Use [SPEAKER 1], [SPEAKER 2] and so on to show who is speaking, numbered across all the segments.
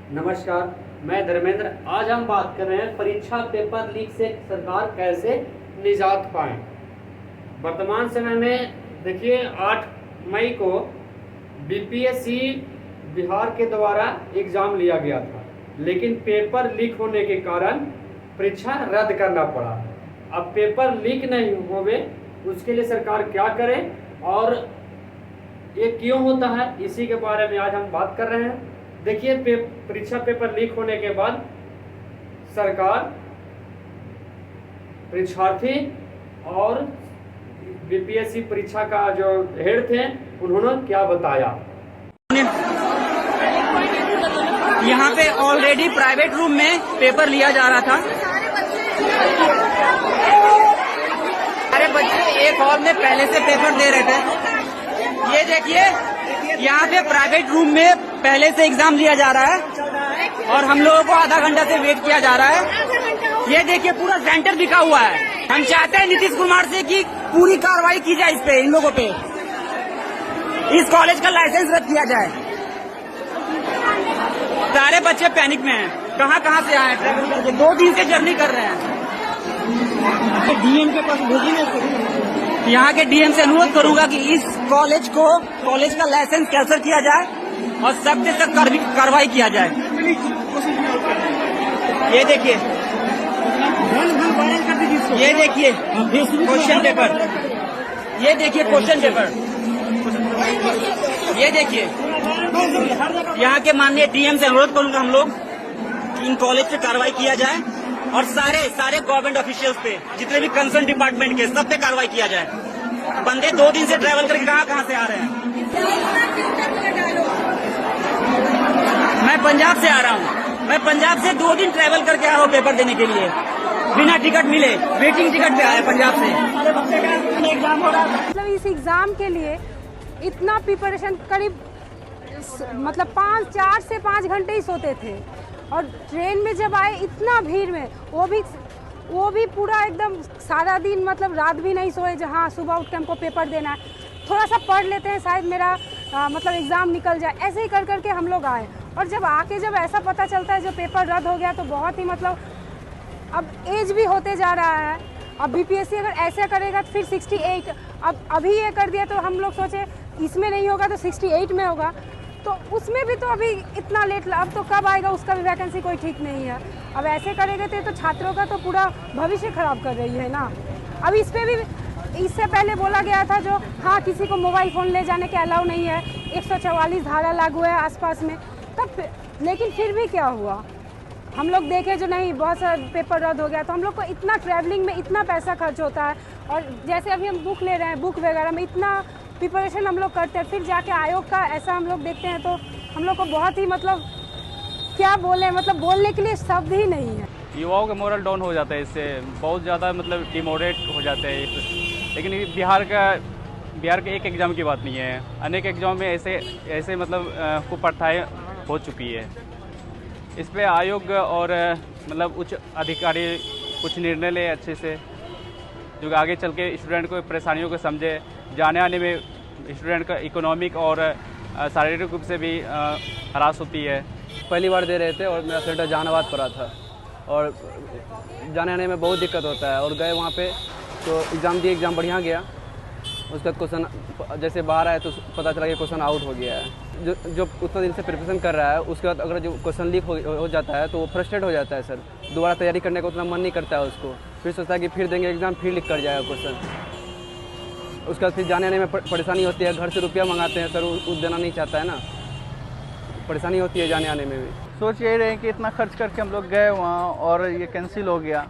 [SPEAKER 1] नमस्कार, मैं धर्मेंद्र। आज हम बात कर रहे हैं परीक्षा पेपर लीक से सरकार कैसे निजात पाए। वर्तमान समय में देखिए 8 मई को बीपीएससी बिहार के द्वारा एग्ज़ाम लिया गया था, लेकिन पेपर लीक होने के कारण परीक्षा रद्द करना पड़ा। अब पेपर लीक नहीं होवे उसके लिए सरकार क्या करे और ये क्यों होता है, इसी के बारे में आज हम बात कर रहे हैं। देखिए परीक्षा पेपर लीक होने के बाद सरकार परीक्षार्थी और बीपीएससी परीक्षा का जो हेड थे उन्होंने क्या बताया।
[SPEAKER 2] यहाँ पे ऑलरेडी प्राइवेट रूम में पेपर लिया जा रहा था। सारे बच्चे एक हॉल में पहले से पेपर दे रहे थे। ये देखिए यहाँ पे प्राइवेट रूम में पहले से एग्जाम लिया जा रहा है और हम लोगों को आधा घंटा से वेट किया जा रहा है। ये देखिए पूरा सेंटर बिका हुआ है। हम चाहते हैं नीतीश कुमार से कि पूरी कार्रवाई की जाए इस पे, इन लोगों पे, इस कॉलेज का लाइसेंस रद्द किया जाए। सारे बच्चे पैनिक में हैं। कहाँ से आए ट्रैवल करके, 2 दिन से जर्नी कर रहे हैं। डीएम के पास भेजिए। यहाँ के डीएम से अनुरोध करूंगा कि इस कॉलेज का लाइसेंस कैंसिल किया जाए और सख्त से कार्रवाई किया जाए। ये देखिए क्वेश्चन पेपर, ये देखिए क्वेश्चन पेपर, ये देखिए। यहाँ के माननीय डीएम से अनुरोध करूंगा हम लोग कि इन कॉलेज पे कार्रवाई किया जाए और सारे गवर्नमेंट ऑफिशियल्स पे, जितने भी कंसर्न डिपार्टमेंट के, सब पे कार्रवाई किया जाए। बंदे 2 दिन से ट्रैवल करके कहाँ से आ रहे हैं। मैं पंजाब से आ रहा हूँ। मैं पंजाब से 2 दिन ट्रैवल करके आया हूँ पेपर देने के लिए, बिना टिकट मिले, वेटिंग टिकट पे आया पंजाब से। एग्जाम हो रहा है।
[SPEAKER 3] मतलब इस एग्जाम के लिए इतना प्रिपरेशन, करीब मतलब 4 से 5 घंटे ही सोते थे और ट्रेन में जब आए इतना भीड़ में, वो भी पूरा एकदम सारा दिन, मतलब रात भी नहीं सोए। जहाँ सुबह उठ के हमको पेपर देना है, थोड़ा सा पढ़ लेते हैं शायद मेरा मतलब एग्ज़ाम निकल जाए, ऐसे ही कर करके हम लोग आए। और जब ऐसा पता चलता है जो पेपर रद्द हो गया, तो बहुत ही मतलब अब एज भी होते जा रहा है। अब बीपीएससी अगर ऐसे करेगा तो फिर 68, अब अभी ये कर दिया तो हम लोग सोचे इसमें नहीं होगा तो 68 में होगा, तो उसमें भी तो अभी इतना लेट, अब तो कब आएगा उसका भी वैकेंसी कोई ठीक नहीं है। अब ऐसे करेंगे तो छात्रों का तो पूरा भविष्य खराब कर रही है ना। अब इस पर भी इससे पहले बोला गया था जो हाँ किसी को मोबाइल फ़ोन ले जाने के अलाउ नहीं है, 144 धारा लागू है आसपास में, तब लेकिन फिर भी क्या हुआ, हम लोग देखे जो नहीं, बहुत सारा पेपर रद्द हो गया। तो हम लोग को इतना ट्रैवलिंग में इतना पैसा खर्च होता है, और जैसे अभी हम बुक ले रहे हैं, बुक वगैरह में इतना प्रिपरेशन हम लोग करते हैं, फिर जाके आयोग का ऐसा हम लोग देखते हैं तो हम लोग को बहुत ही मतलब क्या बोले, मतलब बोलने के लिए शब्द ही नहीं है।
[SPEAKER 4] युवाओं का मोरल डाउन हो जाता है, इससे बहुत ज़्यादा मतलब डिमोटिवेट हो जाते हैं। लेकिन बिहार के एक एग्ज़ाम की बात नहीं है, अनेक एग्ज़ाम में ऐसे मतलब कुप्रथाएं हो चुकी है। इस पे आयोग और मतलब उच्च अधिकारी कुछ निर्णय ले अच्छे से, जो आगे चल के स्टूडेंट को परेशानियों को समझे। जाने आने में स्टूडेंट का इकोनॉमिक और शारीरिक रूप से भी हरास होती है।
[SPEAKER 5] पहली बार दे रहे थे और मेरा सेंटर जहानाबाद पड़ा था और जाने आने में बहुत दिक्कत होता है। और गए वहाँ पे तो एग्ज़ाम दिए, एग्ज़ाम बढ़िया गया। उसका क्वेश्चन जैसे बाहर आया तो पता चला कि क्वेश्चन आउट हो गया है। जो उतना दिन से प्रिपरेशन कर रहा है, उसके बाद अगर जो क्वेश्चन लीक हो जाता है तो वो फ्रस्ट्रेट हो जाता है सर। दोबारा तैयारी करने का उतना मन नहीं करता है उसको, फिर सोचता है कि फिर देंगे एग्ज़ाम, फिर लीक कर जाएगा क्वेश्चन। उसके बाद फिर जाने आने में परेशानी होती है। घर से रुपया मंगाते हैं सर, वो देना नहीं चाहता है ना, परेशानी होती है जाने आने में भी।
[SPEAKER 6] सोच यही रहे कि इतना खर्च करके हम लोग गए वहाँ और ये कैंसिल हो गया,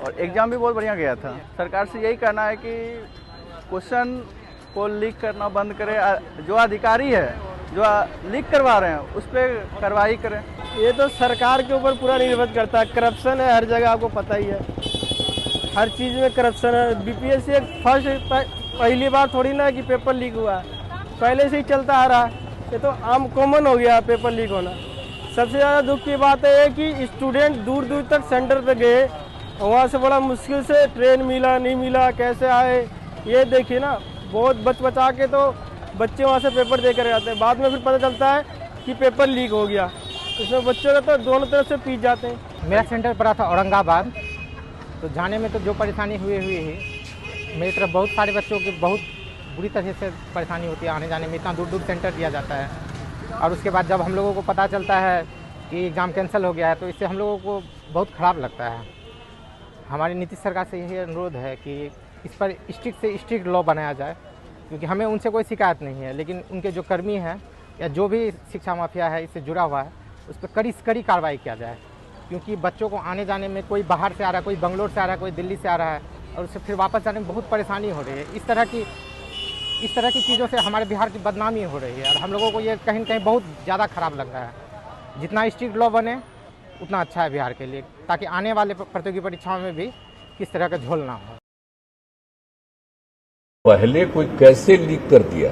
[SPEAKER 6] और एग्ज़ाम भी बहुत बढ़िया गया था। सरकार से यही कहना है कि क्वेश्चन को लीक करना बंद करे, जो अधिकारी है जो लीक करवा रहे हैं उस पर कार्रवाई करें।
[SPEAKER 7] ये तो सरकार के ऊपर पूरा निर्भर करता है। करप्शन है हर जगह, आपको पता ही है, हर चीज़ में करप्शन है। बीपीएससी एक पहली बार थोड़ी ना कि पेपर लीक हुआ है, पहले से ही चलता आ रहा है। ये तो आम कॉमन हो गया पेपर लीक होना। सबसे ज़्यादा दुख की बात है कि स्टूडेंट दूर दूर तक सेंटर पे गए, वहाँ से बड़ा मुश्किल से ट्रेन मिला, नहीं मिला, कैसे आए, ये देखिए ना। बहुत बचा के तो बच्चे वहाँ से पेपर दे कर आते हैं, बाद में फिर पता चलता है कि पेपर लीक हो गया। इसमें बच्चों का तो दोनों तरफ से पीट जाते हैं।
[SPEAKER 8] मेरा सेंटर पड़ा था औरंगाबाद, तो जाने में तो जो परेशानी हुई है, मेरी तरफ बहुत सारे बच्चों की बहुत बुरी तरह से परेशानी होती है आने जाने में। इतना दूर दूर सेंटर दिया जाता है और उसके बाद जब हम लोगों को पता चलता है कि एग्ज़ाम कैंसिल हो गया है तो इससे हम लोगों को बहुत ख़राब लगता है। हमारी नीतीश सरकार से यही अनुरोध है कि इस पर स्ट्रिक्ट से स्ट्रिक्ट लॉ बनाया जाए, क्योंकि हमें उनसे कोई शिकायत नहीं है, लेकिन उनके जो कर्मी हैं या जो भी शिक्षा माफिया है इससे जुड़ा हुआ है उस पर कड़ी से कड़ी कार्रवाई किया जाए, क्योंकि बच्चों को आने जाने में कोई बाहर से आ रहा है, कोई बंगलोर से आ रहा है, कोई दिल्ली से आ रहा है और उससे फिर वापस जाने में बहुत परेशानी हो रही है। इस तरह की चीज़ों से हमारे बिहार की बदनामी हो रही है और हम लोगों को ये कहीं न कहीं बहुत ज़्यादा ख़राब लग रहा है। जितना स्ट्रिक्ट लॉ बने उतना अच्छा है बिहार के लिए, ताकि आने वाले प्रतियोगी परीक्षाओं में भी किस तरह का झोल ना हो।
[SPEAKER 9] पहले कोई कैसे लीक कर दिया,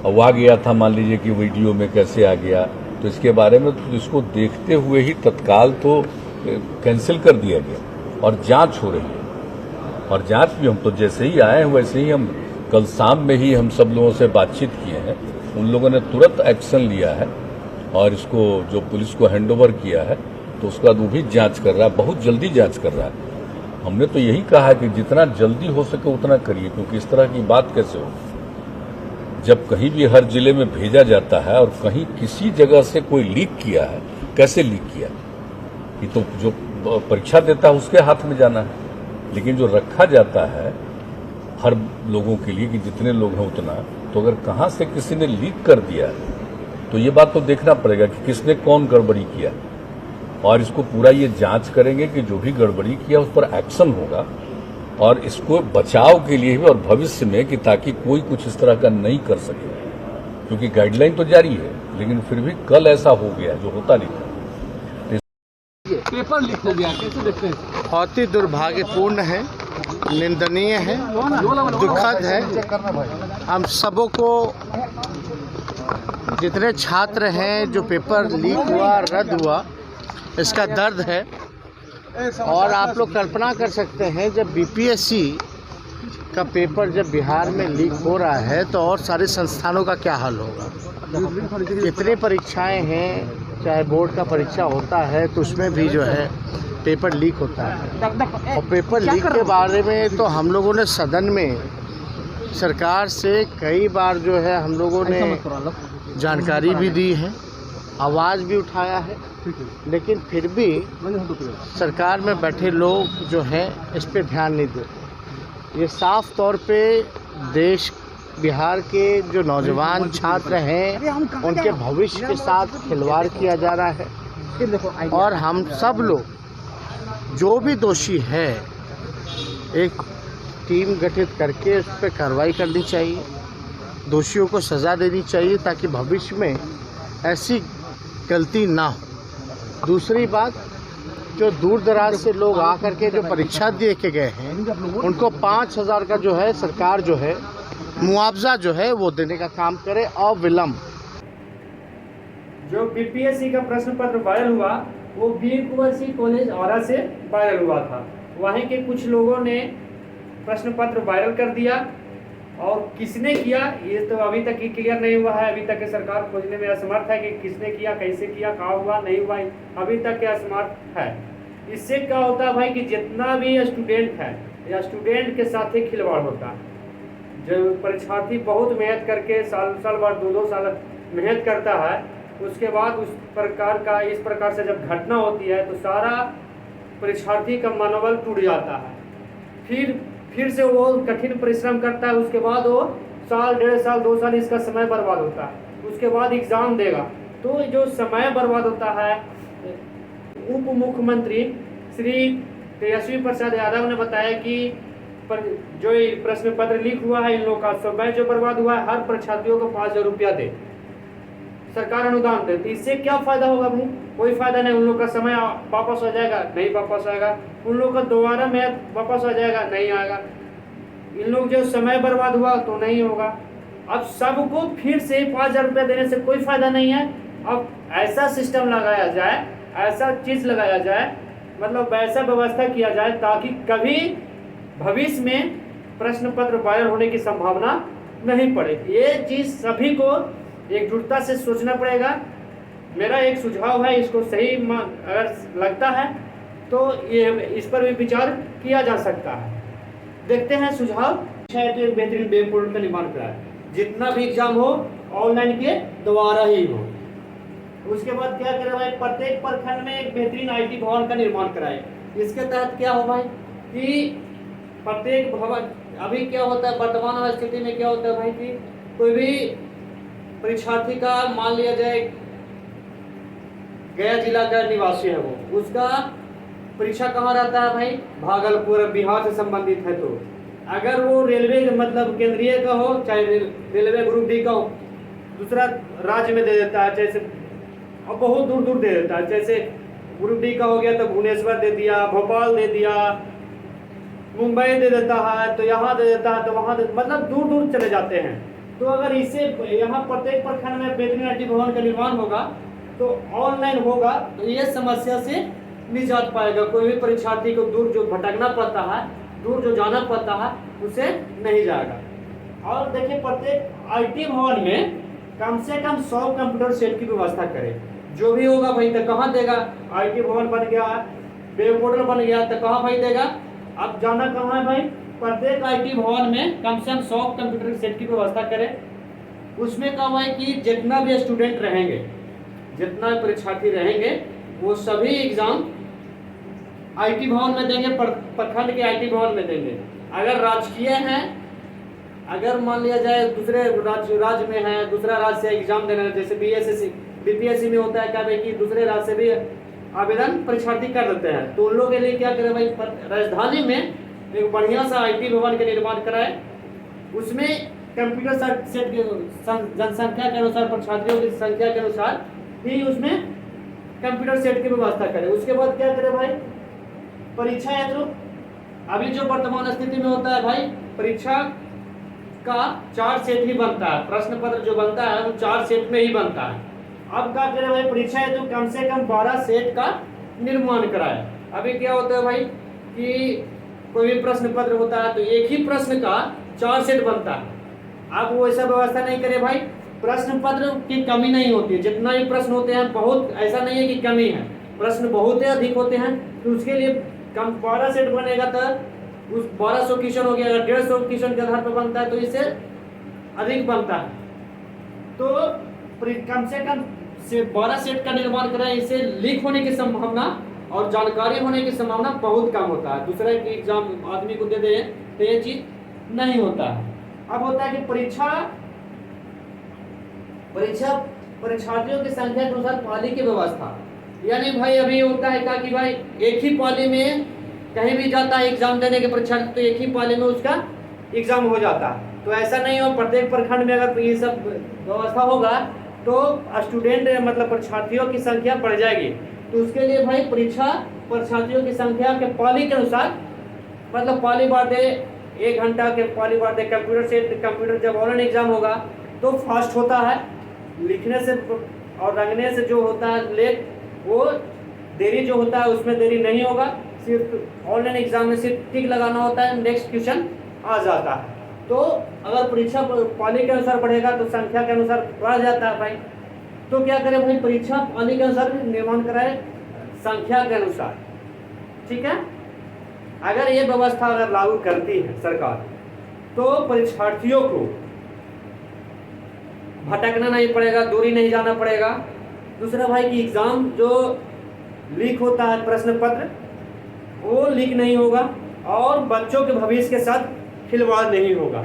[SPEAKER 9] अब आ गया था मान लीजिए कि वीडियो में कैसे आ गया, तो इसके बारे में तो इसको देखते हुए ही तत्काल तो कैंसिल कर दिया गया और जांच हो रही है। और जांच भी हम तो जैसे ही आए हैं वैसे ही हम कल शाम में ही हम सब लोगों से बातचीत किए हैं, उन लोगों ने तुरंत एक्शन लिया है और इसको जो पुलिस को हैंडओवर किया है तो उसके बाद वो भी जांच कर रहा है, बहुत जल्दी जांच कर रहा है। हमने तो यही कहा है कि जितना जल्दी हो सके उतना करिए, क्योंकि इस तरह की बात कैसे होगी जब कहीं भी हर जिले में भेजा जाता है और कहीं किसी जगह से कोई लीक किया है, कैसे लीक किया, ये तो जो परीक्षा देता है उसके हाथ में जाना है, लेकिन जो रखा जाता है हर लोगों के लिए कि जितने लोग हैं उतना, तो अगर कहां से किसी ने लीक कर दिया तो ये बात तो देखना पड़ेगा कि किसने कौन गड़बड़ी किया और इसको पूरा ये जांच करेंगे कि जो भी गड़बड़ी किया उस पर एक्शन होगा और इसको बचाव के लिए भी और भविष्य में कि ताकि कोई कुछ इस तरह का नहीं कर सके, क्योंकि गाइडलाइन तो जारी है लेकिन फिर भी कल ऐसा हो गया जो होता नहीं था।
[SPEAKER 10] पेपर लीक हो गया, कैसे देखते हैं?
[SPEAKER 11] बहुत ही दुर्भाग्यपूर्ण है, निंदनीय है, दुखद है। हम सबों को, जितने छात्र हैं जो पेपर लीक हुआ, रद्द हुआ, इसका दर्द है। और आप लोग कल्पना कर सकते हैं जब बीपीएससी का पेपर जब बिहार में लीक हो रहा है तो और सारे संस्थानों का क्या हाल होगा। कितनी परीक्षाएं हैं, चाहे बोर्ड का परीक्षा होता है तो उसमें भी जो है पेपर लीक होता है। और पेपर लीक के बारे में तो हम लोगों ने सदन में सरकार से कई बार जो है हम लोगों ने जानकारी भी दी है, आवाज़ भी उठाया है, लेकिन फिर भी सरकार में बैठे लोग जो हैं इस पे ध्यान नहीं देते। ये साफ तौर पे देश, बिहार के जो नौजवान छात्र हैं उनके भविष्य के साथ खिलवाड़ किया जा रहा है और हम सब लोग जो भी दोषी है एक टीम गठित करके उस पर कार्रवाई करनी चाहिए, दोषियों को सज़ा देनी चाहिए ताकि भविष्य में ऐसी गलती ना हो। दूसरी बात, जो दूर दराज से लोग आकर के जो परीक्षा दे के गए हैं उनको 5,000 का जो है सरकार जो है मुआवजा जो है वो देने का काम करे अविलंब।
[SPEAKER 1] जो बीपीएससी का प्रश्न पत्र वायरल हुआ वो वीर कुंवर सिंह कॉलेज औरा से वायरल हुआ था। वहीं के कुछ लोगों ने प्रश्न पत्र वायरल कर दिया और किसने किया ये तो अभी तक ही क्लियर नहीं हुआ है। अभी तक सरकार खोजने में असमर्थ है कि किसने किया, कैसे किया, कहाँ हुआ, नहीं हुआ, अभी तक असमर्थ है। इससे क्या होता है भाई कि जितना भी स्टूडेंट है या स्टूडेंट के साथ ही खिलवाड़ होता है। जो परीक्षार्थी बहुत मेहनत करके साल भर 2-2 साल मेहनत करता है, उसके बाद उस प्रकार का इस प्रकार से जब घटना होती है तो सारा परीक्षार्थी का मनोबल टूट जाता है। फिर से वो कठिन परिश्रम करता है, उसके बाद वो साल, 1.5 साल, 2 साल इसका समय बर्बाद होता है। उसके बाद एग्ज़ाम देगा तो जो समय बर्बाद होता है। उप मुख्यमंत्री श्री तेजस्वी प्रसाद यादव ने बताया कि जो प्रश्न पत्र लीक हुआ है इन लोगों का समय जो बर्बाद हुआ है, हर परीक्षार्थियों को 5,000 रुपया दे, सरकार अनुदान दे। तो इससे क्या फ़ायदा होगा भाई? कोई फ़ायदा नहीं। उन लोग का समय वापस आ जाएगा? नहीं वापस आएगा। उन लोग का दोबारा मेहनत वापस आ जाएगा? नहीं आएगा। इन लोग जो समय बर्बाद हुआ तो नहीं होगा। अब सबको फिर से 5,000 रुपया देने से कोई फ़ायदा नहीं है। अब ऐसा सिस्टम लगाया जाए, ऐसा चीज़ लगाया जाए, मतलब वैसा व्यवस्था किया जाए ताकि कभी भविष्य में प्रश्न पत्र वायरल होने की संभावना नहीं पड़े। ये चीज़ सभी को एकजुटता से सोचना पड़ेगा मेरा एक सुझाव है, इसको सही अगर लगता है तो ये इस पर भी विचार किया जा सकता है। देखते हैं सुझाव। शायद एक बेहतरीन वेब पोर्टल का निर्माण कराए, जितना भी एग्जाम हो ऑनलाइन के द्वारा ही हो। उसके बाद क्या करें भाई, प्रत्येक प्रखंड में एक बेहतरीन IT भवन का निर्माण कराए। इसके तहत क्या हो भाई कि प्रत्येक भवन, अभी क्या होता है वर्तमान स्थिति में क्या होता है भाई कि कोई भी परीक्षार्थी का मान लिया जाए गया जिला का निवासी है, वो उसका परीक्षा कहाँ रहता है भाई, भागलपुर बिहार से संबंधित है। तो अगर वो रेलवे मतलब केंद्रीय का हो, चाहे रेलवे ग्रुप डी का हो, दूसरा राज्य में दे देता है, जैसे और बहुत दूर दूर दे देता है। जैसे ग्रुप डी का हो गया तो भुवनेश्वर दे दिया, भोपाल दे दिया, मुंबई दे देता है, तो यहाँ दे देता है, तो वहाँ मतलब दूर दूर चले जाते हैं। तो अगर इससे यहाँ प्रत्येक प्रखंड में बेहतरीन IT भवन का निर्माण होगा तो ऑनलाइन होगा, तो ये समस्या से निजात पाएगा। कोई भी परीक्षार्थी को दूर जो भटकना पड़ता है, दूर जो जाना पड़ता है, उसे नहीं जाएगा। और देखिए प्रत्येक IT भवन में कम से कम 100 कंप्यूटर सेट की व्यवस्था करें। जो भी होगा भाई तो कहाँ देगा, IT भवन बन गया, वेब पोर्टल बन गया, तो कहाँ भाई देगा। अब जाना कहाँ है भाई, प्रत्येक IT भवन में कम से कम 100 कंप्यूटर सेट की व्यवस्था करें। उसमें क्या हुआ है कि जितना भी स्टूडेंट रहेंगे, जितना भी परीक्षार्थी रहेंगे, वो सभी एग्जाम IT भवन में देंगे, प्रखंड के IT भवन में देंगे। अगर राजकीय है, अगर मान लिया जाए दूसरे राज्य में है, दूसरा राज्य से एग्जाम देना है, जैसे BPSC में होता है क्या भाई कि दूसरे राज्य से भी आवेदन परीक्षार्थी कर देते हैं, तो उन लोगों के लिए क्या करें भाई, राजधानी में एक बढ़िया सा IT भवन के निर्माण कराए। उसमें कंप्यूटर सेट की जनसंख्या के अनुसार, परीक्षार्थियों की संख्या के अनुसार ही उसमें कंप्यूटर सेट की व्यवस्था करें। उसके बाद क्या करें भाई, परीक्षा हेतु अभी जो वर्तमान स्थिति में होता है भाई, परीक्षा का 4 सेट ही बनता है, प्रश्न पत्र जो बनता है वो 4 सेट में ही बनता है। अब क्या करें भाई, परीक्षा हेतु कम से कम 12 सेट का निर्माण कराए। अभी क्या होता है भाई कि कोई भी प्रश्न पत्र होता है तो एक ही प्रश्न का 4 सेट बनता है। अब वो ऐसा व्यवस्था नहीं करे भाई, प्रश्न पत्र की कमी नहीं होती है, जितना ही प्रश्न होते हैं बहुत, ऐसा नहीं है कि कमी है, प्रश्न बहुत अधिक होते हैं, तो उसके लिए कम 12 सेट बनेगा तो उस 1200 क्वेश्चन हो गया। अगर 150 क्वेश्चन के आधार पर बनता है तो इससे अधिक बनता है। तो कम से कम 12 सेट का निर्माण कराएं, इससे लीक होने की संभावना और जानकारी होने की संभावना बहुत कम होता है। दूसरे की एग्जाम आदमी को दे दे तो ये चीज नहीं होता है। अब होता है कि परीक्षार्थियों की संख्या के अनुसार पाली की व्यवस्था, यानी भाई अभी होता है क्या कि भाई एक ही पाली में कहीं भी जाता है एग्जाम देने के परीक्षार्थी, तो एक ही पाली में उसका एग्जाम हो जाता है। तो ऐसा नहीं हो, प्रत्येक प्रखंड में अगर ये सब व्यवस्था होगा तो स्टूडेंट मतलब परीक्षार्थियों की संख्या बढ़ जाएगी। तो उसके लिए भाई परीक्षार्थियों की संख्या के पाली के अनुसार, मतलब पाली बार दे, 1 घंटा के पाली बार दे। कंप्यूटर जब ऑनलाइन एग्जाम होगा तो फास्ट होता है, लिखने से और रंगने से जो होता है लेट, वो देरी जो होता है उसमें देरी नहीं होगा। सिर्फ ऑनलाइन एग्जाम में सिर्फ टिक लगाना होता है, नेक्स्ट क्वेश्चन आ जाता है। तो अगर परीक्षा पाली के अनुसार बढ़ेगा तो संख्या के अनुसार बढ़ जाता है भाई। तो क्या करें भाई, परीक्षा पाली के अनुसार निर्माण कराए, संख्या के अनुसार, ठीक है। अगर ये व्यवस्था अगर लागू करती है सरकार तो परीक्षार्थियों को भटकना नहीं पड़ेगा, दूरी नहीं जाना पड़ेगा। दूसरा भाई कि एग्जाम जो लीक होता है प्रश्न पत्र, वो लीक नहीं होगा और बच्चों के भविष्य के साथ खिलवाड़ नहीं होगा।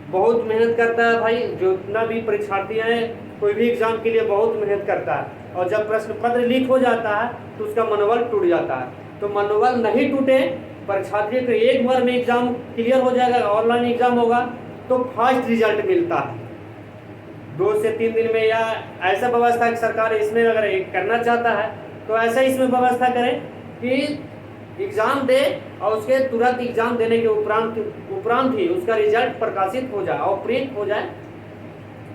[SPEAKER 1] बहुत मेहनत करता है भाई, जितना भी परीक्षार्थी हैं कोई भी एग्जाम के लिए बहुत मेहनत करता है, और जब प्रश्न पत्र लीक हो जाता है तो उसका मनोबल टूट जाता है। तो मनोबल नहीं टूटे, परीक्षार्थी को एक बार में एग्जाम क्लियर हो जाएगा, ऑनलाइन एग्जाम होगा तो फास्ट रिजल्ट मिलता है 2 से 3 दिन में। या ऐसा व्यवस्था कि सरकार इसमें अगर करना चाहता है तो ऐसा इसमें व्यवस्था करें कि एग्जाम दे और उसके तुरंत एग्जाम देने के उपरांत ही उसका रिजल्ट प्रकाशित हो जाए और प्रिंट हो जाए,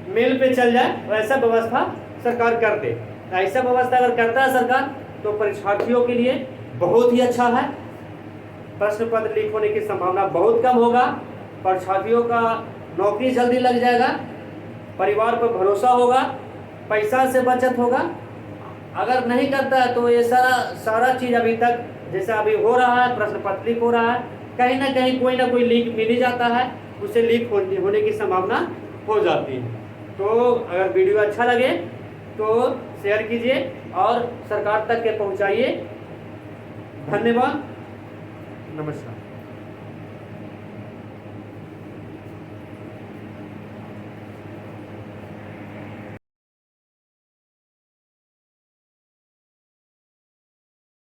[SPEAKER 1] मेल पे चल जाए। तो ऐसा व्यवस्था सरकार कर दे। ऐसा व्यवस्था अगर करता है सरकार तो परीक्षार्थियों के लिए बहुत ही अच्छा है। प्रश्न पत्र लीक होने की संभावना बहुत कम होगा, परीक्षार्थियों का नौकरी जल्दी लग जाएगा, परिवार पर भरोसा होगा, पैसा से बचत होगा अगर नहीं करता है तो ये सारा चीज़ अभी तक जैसा अभी हो रहा है, प्रश्न पत्र लीक हो रहा है, कहीं ना कोई लीक मिल ही जाता है, उससे लीक होने की संभावना हो जाती है। तो अगर वीडियो अच्छा लगे तो शेयर कीजिए और सरकार तक के पहुंचाइए। धन्यवाद, नमस्कार।